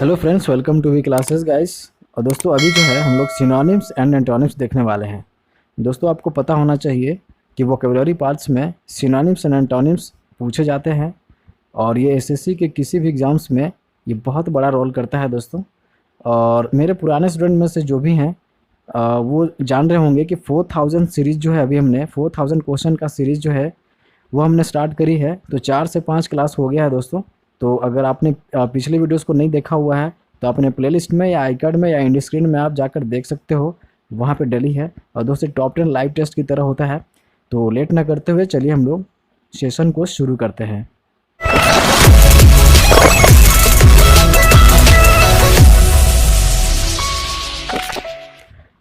Hello friends, welcome to V classes guys. और दोस्तों अभी जो है हम लोग सिनोनिम्स एंड एंटोनिम्स देखने वाले हैं। दोस्तों आपको पता होना चाहिए कि वोकेबुलरी पार्ट्स में सिनोनिम्स एंड एंटोनिम्स पूछे जाते हैं और ये एसएससी के किसी भी एग्ज़ाम्स में ये बहुत बड़ा रोल करता है दोस्तों। और मेरे पुराने स्टूडेंट में से जो भी हैं वो जान रहे होंगे कि 4000 सीरीज़ जो है, अभी हमने 4000 क्वेश्चन का सीरीज़ जो है वो हमने स्टार्ट करी है। तो 4 से 5 क्लास हो गया है दोस्तों। तो अगर आपने पिछले वीडियोस को नहीं देखा हुआ है तो अपने प्लेलिस्ट में या आई कार्ड में या इंड स्क्रीन में आप जाकर देख सकते हो, वहाँ पे डली है। और दोस्तों टॉप 10 लाइव टेस्ट की तरह होता है। तो लेट ना करते हुए चलिए हम लोग सेशन को शुरू करते हैं।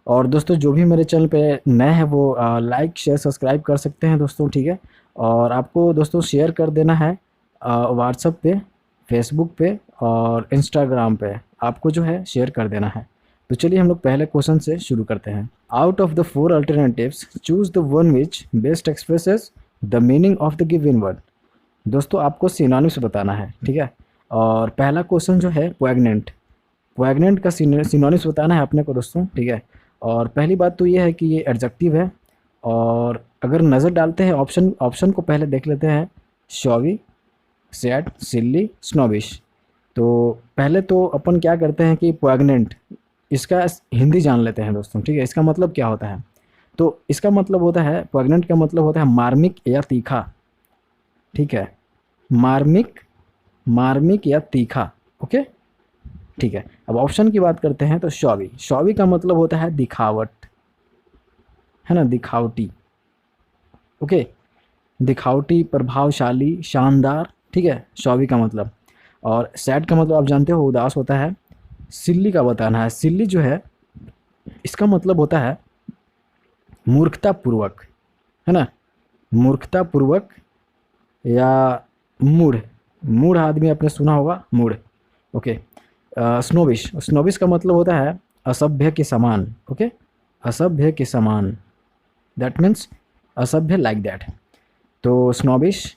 और दोस्तों जो भी मेरे चैनल पे नए हैं वो लाइक शेयर सब्सक्राइब कर सकते हैं दोस्तों, ठीक है। और आपको दोस्तों शेयर कर देना है व्हाट्सएप पे, फेसबुक पे और इंस्टाग्राम पे, आपको जो है शेयर कर देना है। तो चलिए हम लोग पहले क्वेश्चन से शुरू करते हैं। Out of the 4 alternatives choose the one which best expresses the meaning of the given word. दोस्तों आपको सिनोनिम्स बताना है, ठीक है। और पहला क्वेश्चन जो है पोएग्नेंट, पोएग्नेंट का सिनोनिम्स बताना है अपने को दोस्तों, ठीक है। और पहली बात तो ये है कि ये एडजेक्टिव है। और अगर नज़र डालते हैं ऑप्शन को पहले देख लेते हैं। शॉवी, सैड, सिल्ली, स्नोबिश। तो पहले तो अपन क्या करते हैं कि पोएग्नेंट, इसका हिंदी जान लेते हैं दोस्तों, ठीक है। इसका मतलब क्या होता है? तो इसका मतलब होता है, पोएग्नेंट का मतलब होता है मार्मिक या तीखा, ठीक है। मार्मिक, मार्मिक या तीखा, ओके, ठीक है। अब ऑप्शन की बात करते हैं तो शॉवी, शॉवी का मतलब होता है दिखावट, है ना, दिखावटी, ओके, दिखावटी, प्रभावशाली, शानदार, ठीक है, शॉवी का मतलब। और सैड का मतलब आप जानते हो उदास होता है। सिल्ली का बताना है, सिल्ली जो है इसका मतलब होता है मूर्खतापूर्वक, है ना, मूर्खतापूर्वक या मूढ़, मूढ़ आदमी आपने सुना होगा, मूढ़, ओके। स्नोबिश, स्नोबिश का मतलब होता है असभ्य के समान, ओके, असभ्य के समान, दैट मीन्स असभ्य लाइक दैट। तो स्नोबिश।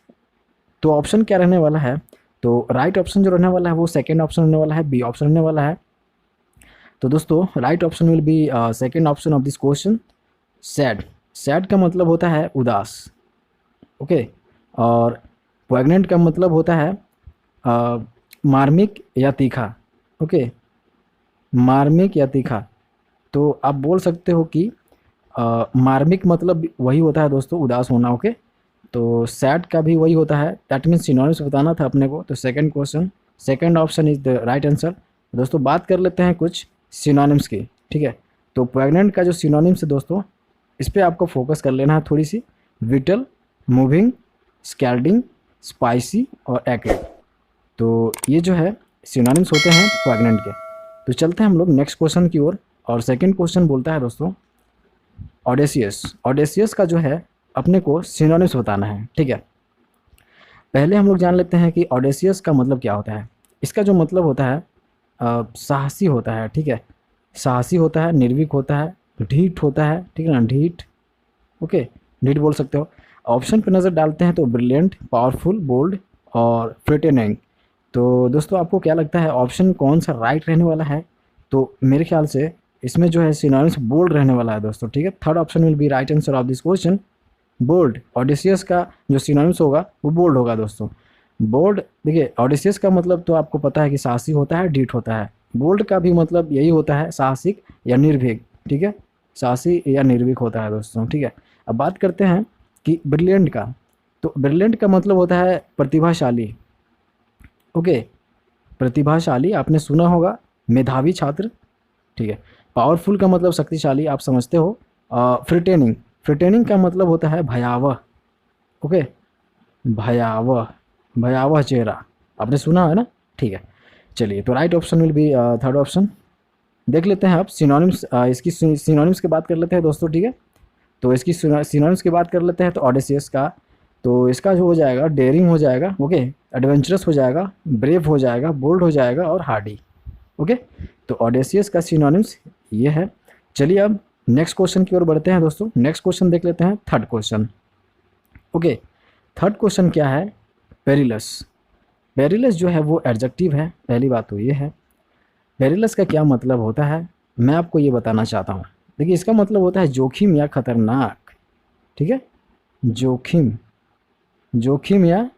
तो ऑप्शन क्या रहने वाला है? तो राइट ऑप्शन जो रहने वाला है वो सेकेंड ऑप्शन रहने वाला है, बी ऑप्शन रहने वाला है। तो दोस्तों right option will B second option of this question, sad. Sad का मतलब होता है उदास, ओके। और प्रेग्नेंट का मतलब होता है मार्मिक या तीखा, ओके, मार्मिक या तीखा। तो आप बोल सकते हो कि मार्मिक मतलब वही होता है दोस्तों, उदास होना, ओके। तो सैड का भी वही होता है, दैट मीन्स सिनोनिम्स बताना था अपने को। तो second question, second option is the right answer. दोस्तों बात कर लेते हैं कुछ सिनोनिम्स की, ठीक है। तो प्रेग्नेंट का जो सिनोनिम्स है दोस्तों, इस पर आपको फोकस कर लेना है थोड़ी सी। विटल, मूविंग, स्कैल्डिंग, स्पाइसी और एक्टिव। तो ये जो है सिनोनिम्स होते हैं प्रेग्नेंट के। तो चलते हैं हम लोग नेक्स्ट क्वेश्चन की ओर। और सेकंड क्वेश्चन बोलता है दोस्तों ऑडेसियस। ऑडेसियस का जो है अपने को सिनोनिम्स बताना है, ठीक है। पहले हम लोग जान लेते हैं कि ऑडेसियस का मतलब क्या होता है। इसका जो मतलब होता है साहसी होता है, ठीक है, साहसी होता है, निर्भीक होता है, ढीठ होता है, ठीक है ना, ढीठ, ओके, ढीठ बोल सकते हो। ऑप्शन पे नज़र डालते हैं तो ब्रिलियंट, पावरफुल, बोल्ड और फ्रेटेनिंग। तो दोस्तों आपको क्या लगता है ऑप्शन कौन सा राइट रहने वाला है? तो मेरे ख्याल से इसमें जो है सिनोनिम्स बोल्ड रहने वाला है दोस्तों, ठीक है। Third option will be right answer of this question, bold. Audacious का जो सिनोनिम्स होगा वो बोल्ड होगा दोस्तों। बोल्ड, देखिए ऑडिसियस का मतलब तो आपको पता है कि साहसी होता है, ढीठ होता है। बोल्ड का भी मतलब यही होता है, साहसिक या निर्भीक, ठीक है, साहसी या निर्भीक होता है दोस्तों, ठीक है। अब बात करते हैं कि ब्रिलियंट का। तो ब्रिलियंट का मतलब होता है प्रतिभाशाली, ओके, प्रतिभाशाली आपने सुना होगा, मेधावी छात्र, ठीक है। पावरफुल का मतलब शक्तिशाली, आप समझते हो। फ्रिटेनिंग, फ्रिटेनिंग का मतलब होता है भयावह, ओके, भयावह, भयावह चेहरा, आपने सुना है ना, ठीक है। चलिए तो right option will B third option. देख लेते हैं आप सिनोनिम्स, इसकी सिनोनिम्स की बात कर लेते हैं दोस्तों, ठीक है। तो इसकी सिनोनिम्स की बात कर लेते हैं। तो ऑडेसियस का, तो इसका जो हो जाएगा डेयरिंग हो जाएगा, ओके, एडवेंचरस हो जाएगा, ब्रेव हो जाएगा, बोल्ड हो जाएगा और हार्डी, ओके। तो ऑडेसियस का सिनोनिम्स ये है। चलिए अब नेक्स्ट क्वेश्चन की ओर बढ़ते हैं दोस्तों। नेक्स्ट क्वेश्चन देख लेते हैं, third question, okay. Third question क्या है? पेरिलस। पेरिलस जो है वो एडजेक्टिव है, पहली बात तो ये है। पेरिलस का क्या मतलब होता है, मैं आपको ये बताना चाहता हूँ। देखिए, इसका मतलब होता है जोखिम या खतरनाक। ठीक है, जोखिम, जोखिम या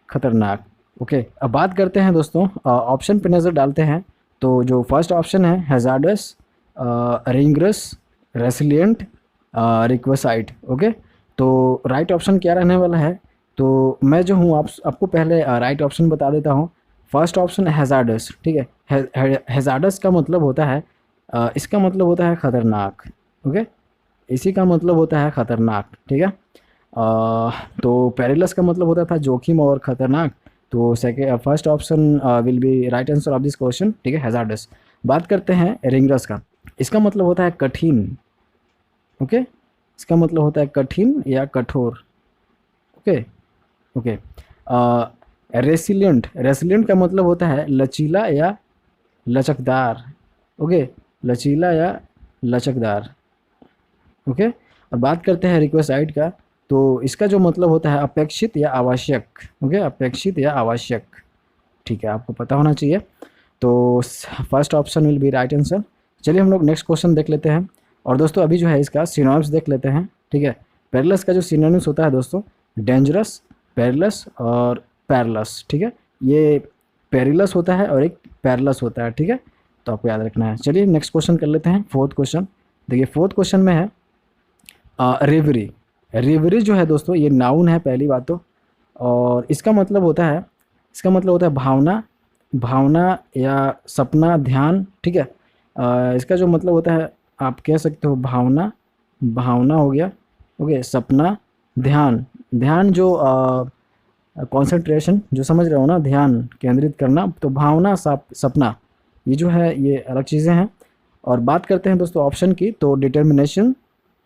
खतरनाक। ओके, अब बात करते हैं दोस्तों, ऑप्शन पे नज़र डालते हैं। तो जो फर्स्ट ऑप्शन है हैजार्डस, रिंगरस, रेसिलिएंट, रिक्वेसाइट। ओके, तो राइट ऑप्शन क्या रहने वाला है? तो मैं जो हूँ आपको पहले राइट ऑप्शन बता देता हूँ। First option hazards. ठीक है, हैजार्डस का मतलब होता है इसका मतलब होता है खतरनाक। ओके, इसी का मतलब होता है खतरनाक। ठीक है, तो पेरिलस का मतलब होता था जोखिम और खतरनाक। तो second first option will be right answer of this question. ठीक है, हैजार्डस। बात करते हैं रिंगरस का। इसका मतलब होता है कठिन। ओके, इसका मतलब होता है कठिन या कठोर। Okay, okay. रेसिलिएंट, रेसिलिएंट का मतलब होता है लचीला या लचकदार। ओके, लचीला या लचकदार। ओके, और बात करते हैं रिक्वेसाइट का। तो इसका जो मतलब होता है अपेक्षित या आवश्यक। ओके, अपेक्षित या आवश्यक। ठीक है, आपको पता होना चाहिए। तो first option will be right answer. चलिए हम लोग नेक्स्ट क्वेश्चन देख लेते हैं। और दोस्तों अभी जो है इसका सिनोनिम्स देख लेते हैं। ठीक है, पेरिलस का जो सिनोनिम्स होता है दोस्तों, डेंजरस, पेरिलस और पैरलस। ठीक है, ये पेरिलस होता है और एक पैरलस होता है। ठीक है, तो आपको याद रखना है। चलिए नेक्स्ट क्वेश्चन कर लेते हैं, फोर्थ क्वेश्चन। देखिए फोर्थ क्वेश्चन में है रेवरी। रेवरी जो है दोस्तों ये नाउन है पहली बात तो, और इसका मतलब होता है, इसका मतलब होता है भावना, भावना या सपना, ध्यान। ठीक है, इसका जो मतलब होता है आप कह सकते हो भावना, भावना हो गया। ओके, सपना, ध्यान, ध्यान जो कंसंट्रेशन, जो समझ रहे हो ना, ध्यान केंद्रित करना। तो भावना, सपना, ये जो है ये अलग चीज़ें हैं। और बात करते हैं दोस्तों ऑप्शन की, तो डिटर्मिनेशन,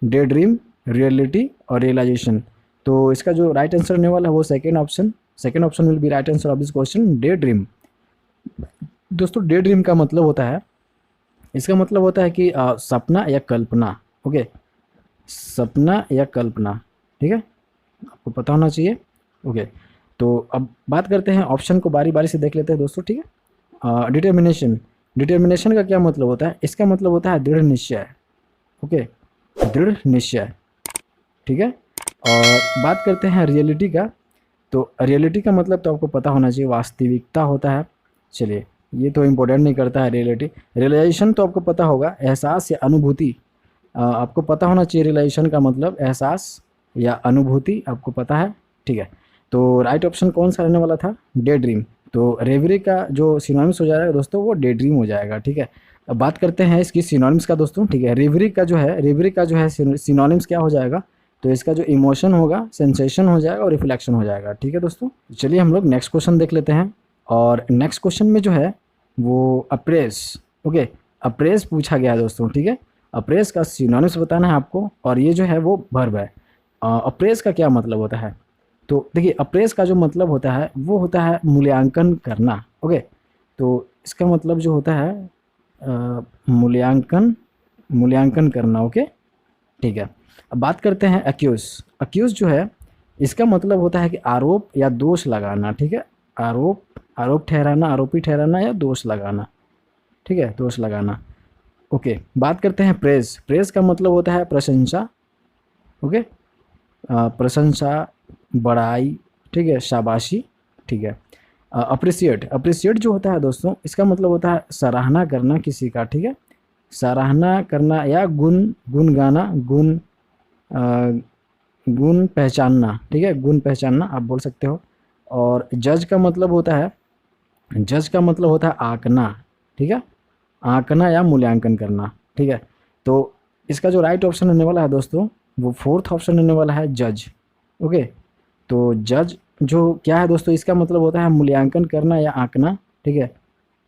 डे ड्रीम, रियलिटी और रियलाइजेशन। तो इसका जो राइट आंसर होने वाला है वो second option. Second option will be right answer of this question, day dream. दोस्तों डे ड्रीम का मतलब होता है, इसका मतलब होता है कि सपना या कल्पना। ओके, सपना या कल्पना। ठीक है, आपको पता होना चाहिए। ओके, तो अब बात करते हैं, ऑप्शन को बारी बारी से देख लेते हैं दोस्तों। ठीक है, डिटर्मिनेशन, डिटर्मिनेशन का क्या मतलब होता है? इसका मतलब होता है दृढ़ निश्चय। ओके, दृढ़ निश्चय। ठीक है, और बात करते हैं रियलिटी का। तो रियलिटी का मतलब तो आपको पता होना चाहिए, वास्तविकता होता है। चलिए, ये तो इम्पोर्टेंट नहीं करता है रियलिटी। रियलाइजेशन तो आपको पता होगा, एहसास या अनुभूति। आपको पता होना चाहिए रियलाइजेशन का मतलब एहसास या अनुभूति, आपको पता है। ठीक है, तो राइट ऑप्शन कौन सा रहने वाला था? Day dream. तो रेवरी का जो सिनोनिम्स हो जाएगा दोस्तों वो डे ड्रीम हो जाएगा। ठीक है, अब बात करते हैं इसकी सिनोनिम्स का दोस्तों। ठीक है, रेवरी का जो है, रेवरी का जो है सिनोनिम्स क्या हो जाएगा? तो इसका जो इमोशन होगा, सेंसेशन हो जाएगा और रिफ्लेक्शन हो जाएगा। ठीक है दोस्तों, चलिए हम लोग नेक्स्ट क्वेश्चन देख लेते हैं। और नेक्स्ट क्वेश्चन में जो है वो अप्रेस। ओके, अप्रेस पूछा गया है दोस्तों। ठीक है, अप्रेस का सिनोनिम्स बताना है आपको, और ये जो है वो वर्ब है। अप्रेस का क्या मतलब होता है? तो देखिए अप्रेस का जो मतलब होता है वो होता है मूल्यांकन करना। ओके, तो इसका मतलब जो होता है मूल्यांकन, मूल्यांकन करना। ओके, ठीक है। अब बात करते हैं अक्यूज। अक्यूज जो है इसका मतलब होता है कि आरोप या दोष लगाना। ठीक है, आरोप, आरोप ठहराना, आरोपी ठहराना या दोष लगाना। ठीक है, दोष लगाना। ओके, बात करते हैं प्रेज। प्रेज का मतलब होता है प्रशंसा। ओके, प्रशंसा, बड़ाई। ठीक है, शाबाशी। ठीक है, अप्रिसिएट, अप्रिसिएट जो होता है दोस्तों इसका मतलब होता है सराहना करना किसी का। ठीक है, सराहना करना या गुण, गुण गाना, गुण गुण पहचानना। ठीक है, गुण पहचानना आप बोल सकते हो। और जज का मतलब होता है, जज का मतलब होता है आंकना। ठीक है, आंकना या मूल्यांकन करना। ठीक है, तो इसका जो राइट ऑप्शन होने वाला है दोस्तों वो फोर्थ ऑप्शन होने वाला है, जज। ओके, तो जज जो क्या है दोस्तों, इसका मतलब होता है मूल्यांकन करना या आंकना। ठीक है,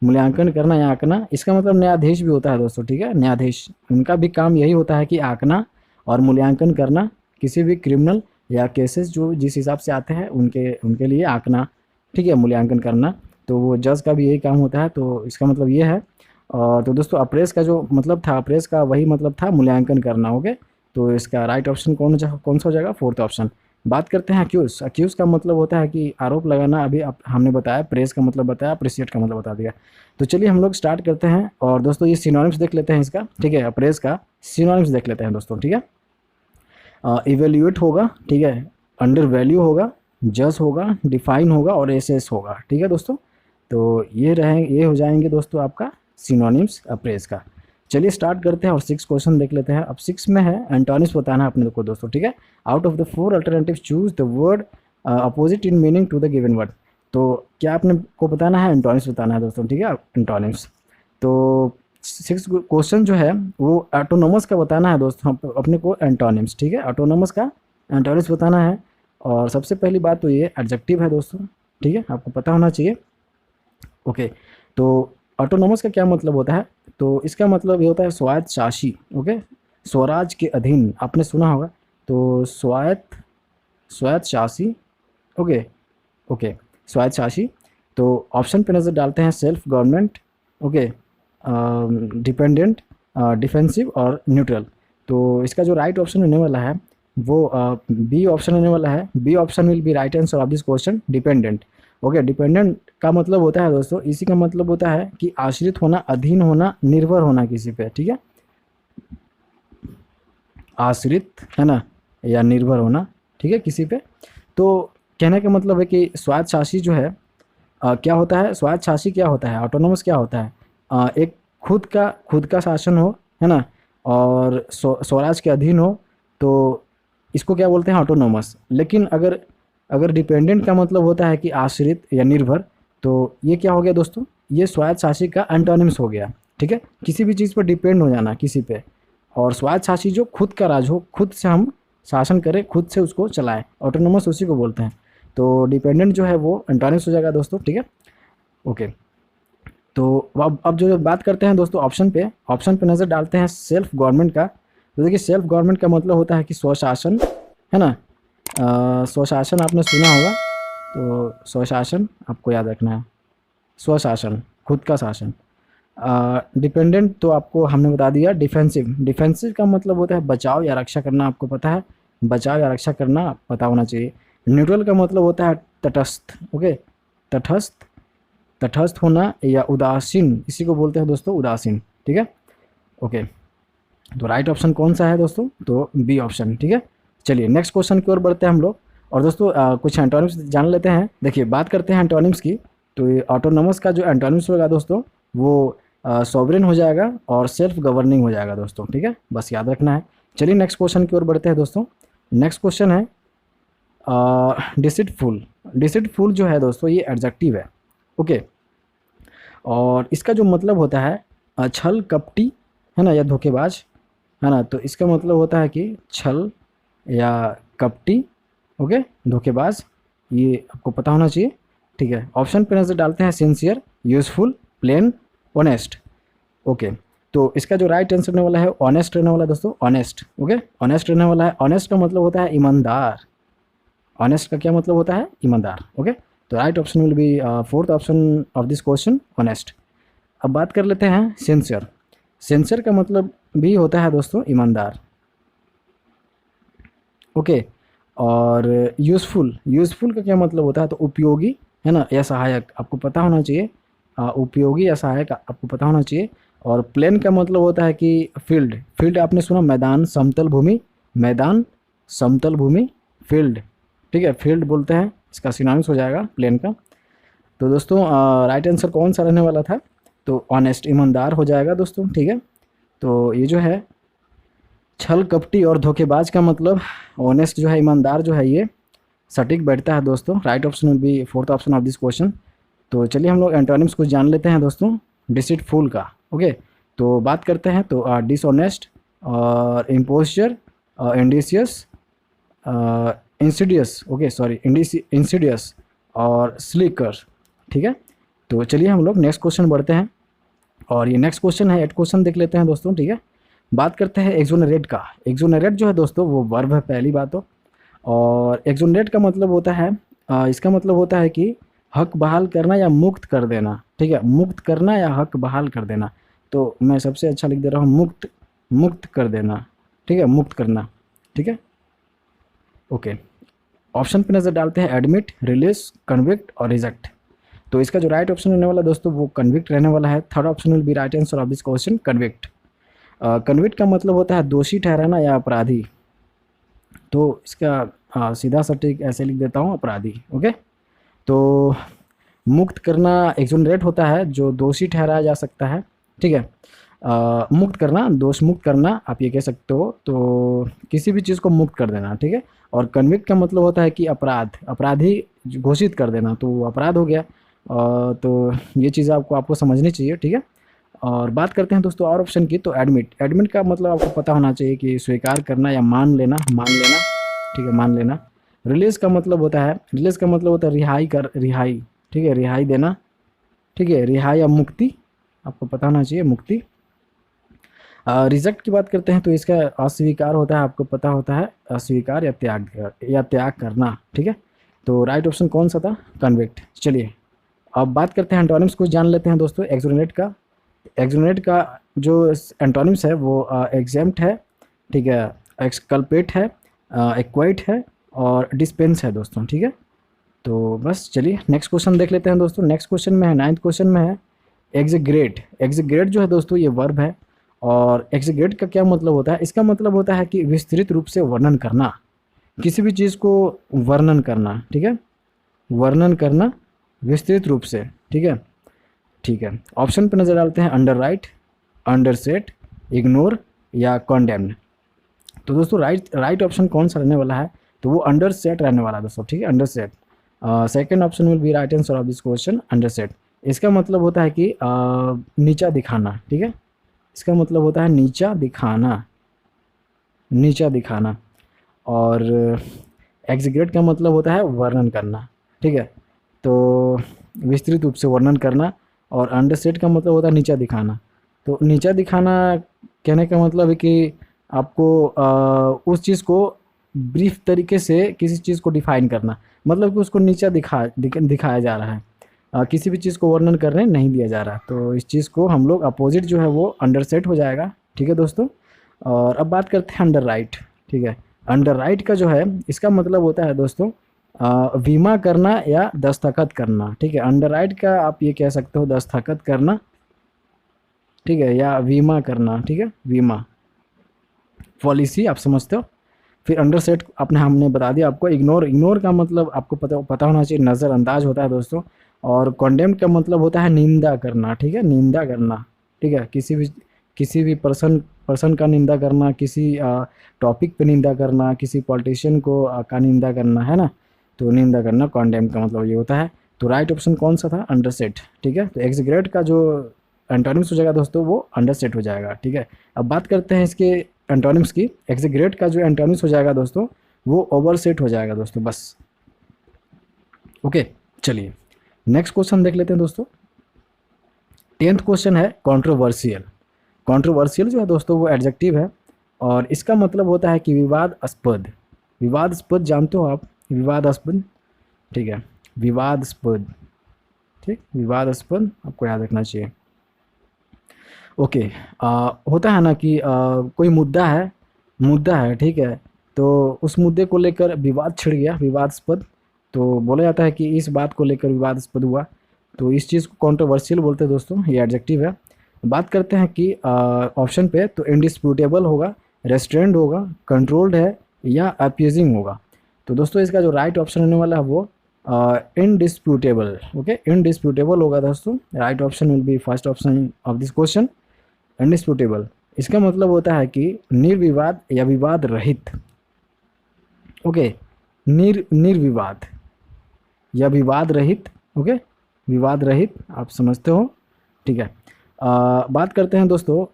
मूल्यांकन करना या आंकना। इसका मतलब न्यायाधीश भी होता है दोस्तों। ठीक है, न्यायाधीश, उनका भी काम यही होता है कि आंकना और मूल्यांकन करना किसी भी क्रिमिनल या केसेस जो जिस हिसाब से आते हैं उनके उनके लिए आंकना। ठीक है, मूल्यांकन करना। तो वो जज का भी यही काम होता है, तो इसका मतलब ये है। और तो दोस्तों अप्रेस का जो मतलब था, अप्रेस का वही मतलब था मूल्यांकन करना। ओके, तो इसका राइट ऑप्शन कौन सा हो जाएगा? Fourth option. बात करते हैं अक्यूज। अक्यूज का मतलब होता है कि आरोप लगाना। अभी हमने बताया, प्रेज का मतलब बताया, अप्रिशिएट का मतलब बता दिया। तो चलिए हम लोग स्टार्ट करते हैं। और दोस्तों ये सिनोनिम्स देख लेते हैं इसका, ठीक है। अप्रेज का सिनोनिम्स देख लेते हैं दोस्तों, ठीक है। इवेल्यूएट होगा, ठीक है, अंडर वैल्यू होगा, जज होगा, डिफाइन होगा और एसेस होगा, ठीक है दोस्तों। तो ये हो जाएंगे दोस्तों आपका सिनोनिम्स अप्रेज का। चलिए स्टार्ट करते हैं और 6 क्वेश्चन देख लेते हैं। अब 6 में है एंटोनिम्स बताना है अपने को दोस्तों, ठीक है। Out of the 4 alternative choose the word opposite in meaning to the given word. तो क्या आपने को बताना है, एंटोनिम्स बताना है दोस्तों, ठीक है, एंटोनिम्स। तो 6 क्वेश्चन जो है वो ऑटोनोमस का बताना है दोस्तों अपने को, एंटोनिम्स, ठीक है। ऑटोनोमस का एंटोनिम्स बताना है। और सबसे पहली बात तो ये एडजेक्टिव है दोस्तों, ठीक है, आपको पता होना चाहिए। ओके, तो ऑटोनोमस का क्या मतलब होता है? तो इसका मतलब ये होता है स्वायत्त शासी, ओके, स्वराज के अधीन, आपने सुना होगा। तो स्वायत्त शासी, ओके, ओके, स्वायत्त शासी। तो ऑप्शन पे नज़र डालते हैं self government, okay, dependent, defensive और न्यूट्रल। तो इसका जो राइट ऑप्शन होने वाला है वो बी ऑप्शन होने वाला है। B option will be right answer of this question, dependent. Okay, dependent का मतलब होता है दोस्तों, इसी का मतलब होता है कि आश्रित होना, अधीन होना, निर्भर होना किसी पे, ठीक है। आश्रित है ना, या निर्भर होना, ठीक है, किसी पे। तो कहने का मतलब है कि स्वायत्त शासी जो है क्या होता है, स्वायत्त शासी क्या होता है, ऑटोनोमस क्या होता है, एक खुद का शासन हो, है ना, और स्वराज के अधीन हो, तो इसको क्या बोलते हैं, ऑटोनोमस। लेकिन अगर अगर डिपेंडेंट का मतलब होता है कि आश्रित या निर्भर, तो ये क्या हो गया दोस्तों, ये स्वायत्त शासी का एंटोनिम्स हो गया, ठीक है। किसी भी चीज़ पर डिपेंड हो जाना किसी पे, और स्वायत्त शासी जो खुद का राज हो, खुद से हम शासन करें, खुद से उसको चलाएं, ऑटोनोमस उसी को बोलते हैं। तो डिपेंडेंट जो है वो एंटोनिम्स हो जाएगा दोस्तों, ठीक है। ओके, तो अब जो बात करते हैं दोस्तों ऑप्शन पे नज़र डालते हैं सेल्फ गवर्नमेंट का। तो देखिए सेल्फ गवर्नमेंट का मतलब होता है कि स्वशासन, है ना। स्वशासन आपने सुना होगा, तो स्वशासन आपको याद रखना है, स्वशासन, खुद का शासन। डिपेंडेंट तो आपको हमने बता दिया। डिफेंसिव, डिफेंसिव का मतलब होता है बचाव या रक्षा करना, आपको पता है, बचाव या रक्षा करना पता होना चाहिए। न्यूट्रल का मतलब होता है तटस्थ, ओके, तटस्थ, तटस्थ होना या उदासीन, इसी को बोलते हैं दोस्तों उदासीन, ठीक है। ओके, तो राइट ऑप्शन कौन सा है दोस्तों, तो बी ऑप्शन, ठीक है। चलिए नेक्स्ट क्वेश्चन की ओर बढ़ते हैं हम लोग। और दोस्तों कुछ एंटोनिम्स जान लेते हैं। देखिए बात करते हैं एंटोनिम्स की। तो ये ऑटोनोमस का जो एंटोनिम्स होगा दोस्तों वो सॉवरेन हो जाएगा और सेल्फ गवर्निंग हो जाएगा दोस्तों, ठीक है, बस याद रखना है। चलिए नेक्स्ट क्वेश्चन की ओर बढ़ते हैं दोस्तों। नेक्स्ट क्वेश्चन है डिसिटफुल। डिसिटफुल जो है दोस्तों ये एडजेक्टिव है, ओके, और इसका जो मतलब होता है छल कपटी, है ना, या धोखेबाज, है ना। तो इसका मतलब होता है कि छल या कपटी, ओके, धोखेबाज, ये आपको पता होना चाहिए, ठीक है। ऑप्शन पे नज़र डालते हैं sincere, useful, plain, honest. Okay, तो इसका जो राइट आंसर रहने वाला है ऑनेस्ट रहने वाला है दोस्तों, ऑनेस्ट, ओके, ऑनेस्ट रहने वाला है। ऑनेस्ट का मतलब होता है ईमानदार। ऑनेस्ट का क्या मतलब होता है, ईमानदार, ओके। तो right option will B fourth option of this question, honest. अब बात कर लेते हैं सिंसियर। सिंसियर का मतलब भी होता है दोस्तों ईमानदार, ओके। और यूज़फुल, यूज़फुल का क्या मतलब होता है, तो उपयोगी, है ना, या सहायक, आपको पता होना चाहिए। उपयोगी या सहायक आपको पता होना चाहिए। और प्लेन का मतलब होता है कि फील्ड, फील्ड आपने सुना, मैदान, समतल भूमि, मैदान, समतल भूमि, फील्ड, ठीक है, फील्ड बोलते हैं, इसका सिनोनिम्स हो जाएगा प्लेन का। तो दोस्तों राइट आंसर कौन सा रहने वाला था, तो ऑनेस्ट, ईमानदार हो जाएगा दोस्तों, ठीक है। तो ये जो है छल कपटी और धोखेबाज का मतलब ऑनेस्ट जो है, ईमानदार जो है, ये सटीक बैठता है दोस्तों। Right option will B fourth option of this question. तो चलिए हम लोग एंटोनिम्स कुछ जान लेते हैं दोस्तों डिसिटफुल का, ओके। तो बात करते हैं, तो डिसऑनेस्ट और इम्पोस्चर, इंडिशियस, इंसिडियस, ओके सॉरी, इंसिडियस और स्लीकर, ठीक है। तो चलिए हम लोग नेक्स्ट क्वेश्चन बढ़ते हैं। और ये नेक्स्ट क्वेश्चन है, 8 क्वेश्चन देख लेते हैं दोस्तों, ठीक है। बात करते हैं एक्सोनरेट का। एक्सोनरेट जो है दोस्तों वो वर्ब है, पहली बात तो। और एक्सोनरेट का मतलब होता है इसका मतलब होता है कि हक बहाल करना या मुक्त कर देना, ठीक है, मुक्त करना या हक बहाल कर देना। तो मैं सबसे अच्छा लिख दे रहा हूँ मुक्त, मुक्त कर देना, ठीक है, मुक्त करना, ठीक है, ओके। ऑप्शन पे नज़र डालते हैं, एडमिट, रिलीज, कन्विक्ट और रिजेक्ट। तो इसका जो राइट ऑप्शन रहने वाला दोस्तों वो कन्विक्ट रहने वाला है। Third option will be right answer of this question, convict. Convict का मतलब होता है दोषी ठहराना या अपराधी। तो इसका सीधा सटीक ऐसे लिख देता हूँ, अपराधी। ओके, तो मुक्त करना एक्सोनरेट होता है, जो दोषी ठहराया जा सकता है। ठीक है, मुक्त करना, दोष मुक्त करना आप ये कह सकते हो, तो किसी भी चीज़ को मुक्त कर देना। ठीक है, और कन्विक्ट का मतलब होता है कि अपराध, अपराधी घोषित कर देना, तो अपराध हो गया। तो ये चीज़ आपको समझनी चाहिए। ठीक है, और बात करते हैं दोस्तों और ऑप्शन की, तो एडमिट, एडमिट का मतलब आपको पता होना चाहिए कि स्वीकार करना या मान लेना, मान लेना। ठीक है, मान लेना। रिलीज का मतलब होता है, रिलीज का मतलब होता है रिहाई कर, रिहाई। ठीक है, रिहाई देना। ठीक है, रिहाई या मुक्ति, आपको पता होना चाहिए, मुक्ति। रिजेक्ट की बात करते हैं तो इसका अस्वीकार होता है, आपको पता होता है, अस्वीकार या त्याग करना। ठीक है, तो राइट ऑप्शन कौन सा था, कन्विक्ट। चलिए अब बात करते हैं एंटोनिम्स को जान लेते हैं दोस्तों, एक्सोनेट का। एक्सोनेट का जो एंटोनिम्स है वो एग्जेम्प्ट है, ठीक है, एक्सकल्पेट है, एक्वाइट है और डिस्पेंस है दोस्तों। ठीक है, तो बस चलिए नेक्स्ट क्वेश्चन देख लेते हैं दोस्तों। नेक्स्ट क्वेश्चन में है, 9th क्वेश्चन में है एग्जीग्रेट। एग्जीग्रेट जो है दोस्तों ये वर्ब है, और एग्जीग्रेट का क्या मतलब होता है, इसका मतलब होता है कि विस्तृत रूप से वर्णन करना, किसी भी चीज़ को वर्णन करना। ठीक है, वर्णन करना विस्तृत रूप से। ठीक है, ठीक है, ऑप्शन पे नज़र डालते हैं, under right, under set, ignore या कॉन्डेम्ड। तो दोस्तों राइट ऑप्शन कौन सा रहने वाला है, तो वो अंडर सेट रहने वाला है दोस्तों। ठीक है, under set. Second option will be right answer of this question, under set. इसका मतलब होता है कि नीचा दिखाना। ठीक है, इसका मतलब होता है नीचा दिखाना, नीचा दिखाना। और एग्जीग्रेट का मतलब होता है वर्णन करना। ठीक है, तो विस्तृत रूप से वर्णन करना। और अंडरसेट का मतलब होता है नीचा दिखाना। तो नीचा दिखाना कहने का मतलब है कि आपको उस चीज़ को ब्रीफ तरीके से किसी चीज़ को डिफाइन करना, मतलब कि उसको नीचा दिखाया जा रहा है, किसी भी चीज़ को वर्णन करने नहीं दिया जा रहा। तो इस चीज़ को हम लोग अपोजिट जो है वो अंडरसेट हो जाएगा। ठीक है दोस्तों, और अब बात करते हैं अंडर राइट। ठीक है, अंडर राइट का जो है इसका मतलब होता है दोस्तों बीमा करना या दस्तखत करना। ठीक है, अंडर राइट का आप ये कह सकते हो दस्तखत करना। ठीक है, या बीमा करना। ठीक है, बीमा पॉलिसी आप समझते हो। फिर अंडर सेट हमने बता दिया आपको। इग्नोर, इग्नोर का मतलब आपको पता होना चाहिए, नज़रअंदाज होता है दोस्तों। और कॉन्डेम्ड का मतलब होता है निंदा करना। ठीक है, निंदा करना। ठीक है, किसी भी पर्सन का निंदा करना, किसी टॉपिक पे निंदा करना, किसी पॉलिटिशियन को का निंदा करना, है ना। तो निंदा करना, कॉन्डेम्ड का मतलब ये होता है। तो राइट ऑप्शन कौन सा था, अंडर सेट। ठीक है, तो एग्जीग्रेट का जो एंटोनिम्स हो जाएगा दोस्तों वो अंडर सेट हो जाएगा। ठीक है, अब बात करते हैं इसके एंटोनिम्स की। एग्जीग्रेट का जो एंटोनिम्स हो जाएगा दोस्तों वो ओवर सेट हो जाएगा दोस्तों, बस। ओके, चलिए नेक्स्ट क्वेश्चन देख लेते हैं दोस्तों। 10th क्वेश्चन है कंट्रोवर्शियल। कंट्रोवर्शियल जो है दोस्तों वो एडजेक्टिव है, और इसका मतलब होता है कि विवादास्पद। विवादास्पद जानते हो आप, विवादास्पद। ठीक है, विवादास्पद। ठीक, विवादास्पद आपको याद रखना चाहिए। ओके, होता है ना कि कोई मुद्दा है, ठीक है, तो उस मुद्दे को लेकर विवाद छिड़ गया, विवादास्पद। तो बोला जाता है कि इस बात को लेकर विवादास्पद हुआ, तो इस चीज़ को कंट्रोवर्शियल बोलते हैं दोस्तों, ये एडजेक्टिव है। बात करते हैं कि ऑप्शन पे, तो इंडिस्प्यूटेबल होगा, रेस्ट्रेंड होगा, कंट्रोल्ड है या अपीजिंग होगा। तो दोस्तों इसका जो राइट ऑप्शन होने वाला है वो इनडिस्प्यूटेबल। ओके, इनडिस्प्यूटेबल होगा दोस्तों। Right option will be first option of this question, indisputable. इसका मतलब होता है कि निर्विवाद या विवाद रहित। ओके, निर्विवाद या विवाद रहित। ओके, विवाद रहित आप समझते हो। ठीक है, बात करते हैं दोस्तों,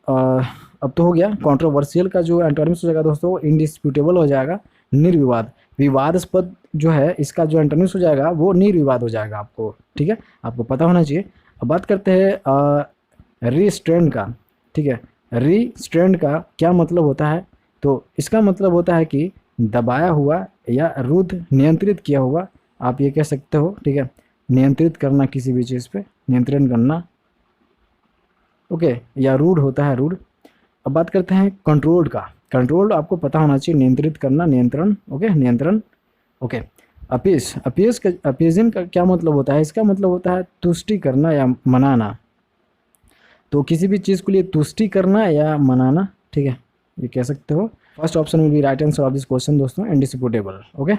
अब तो हो गया कंट्रोवर्शियल का जो एंटोनिम्स हो जाएगा दोस्तों इंडिस्प्यूटेबल हो जाएगा, निर्विवाद। विवादास्पद जो है इसका जो एंटोनिम्स हो जाएगा वो निर्विवाद हो जाएगा आपको। ठीक है, आपको पता होना चाहिए। अब बात करते हैं रिस्ट्रेंड का। ठीक है, रिस्ट्रेंड का क्या मतलब होता है, तो इसका मतलब होता है कि दबाया हुआ या रुद्ध, नियंत्रित किया हुआ आप ये कह सकते हो। ठीक है, नियंत्रित करना किसी भी चीज़ पे, नियंत्रण करना। ओके, या रूढ़ होता है, रूढ़। अब बात करते हैं कंट्रोल्ड का। कंट्रोल्ड आपको पता होना चाहिए, नियंत्रित करना, नियंत्रण। ओके, नियंत्रण। ओके, अपीजिंग का क्या मतलब होता है? इसका मतलब होता है तुष्टि करना या मनाना। तो किसी भी चीज़ के लिए तुष्टि करना या मनाना, ठीक है, ये कह सकते हो। First option will be right answer of this question दोस्तों, इंडिस्प्यूटेबल। ओके,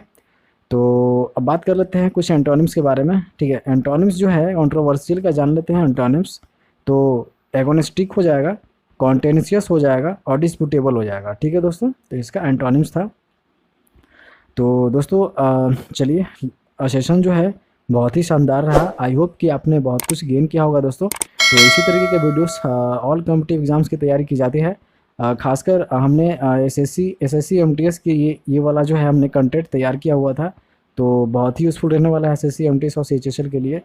तो अब बात कर लेते हैं कुछ एंटोनिम्स के बारे में, ठीक है। एंटोनिम्स जो है कंट्रोवर्शियल का जान लेते हैं एंटोनिम्स। तो एगोनिस्टिक हो जाएगा, कॉन्टेनिशियस हो जाएगा और डिस्प्यूटेबल हो जाएगा, ठीक है दोस्तों। तो इसका एंटोनिम्स था। तो दोस्तों चलिए, सेशन जो है बहुत ही शानदार रहा। आई होप कि आपने बहुत कुछ गेन किया होगा दोस्तों। तो इसी तरीके के वीडियोस ऑल कॉम्पिटिटिव एग्जाम्स की तैयारी की जाती है। खासकर हमने एसएससी एमटीएस की ये वाला जो है हमने कंटेंट तैयार किया हुआ था। तो बहुत ही यूज़फुल रहने वाला है एसएससी एमटीएस और सीएचएसएल के लिए।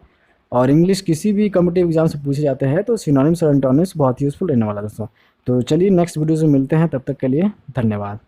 और इंग्लिश किसी भी कॉम्पिटिटिव एग्जाम से पूछे जाते हैं तो सिनोनिम्स और एंटोनिम्स बहुत यूज़फुल रहने वाला है दोस्तों। तो चलिए नेक्स्ट वीडियो में मिलते हैं, तब तक के लिए धन्यवाद।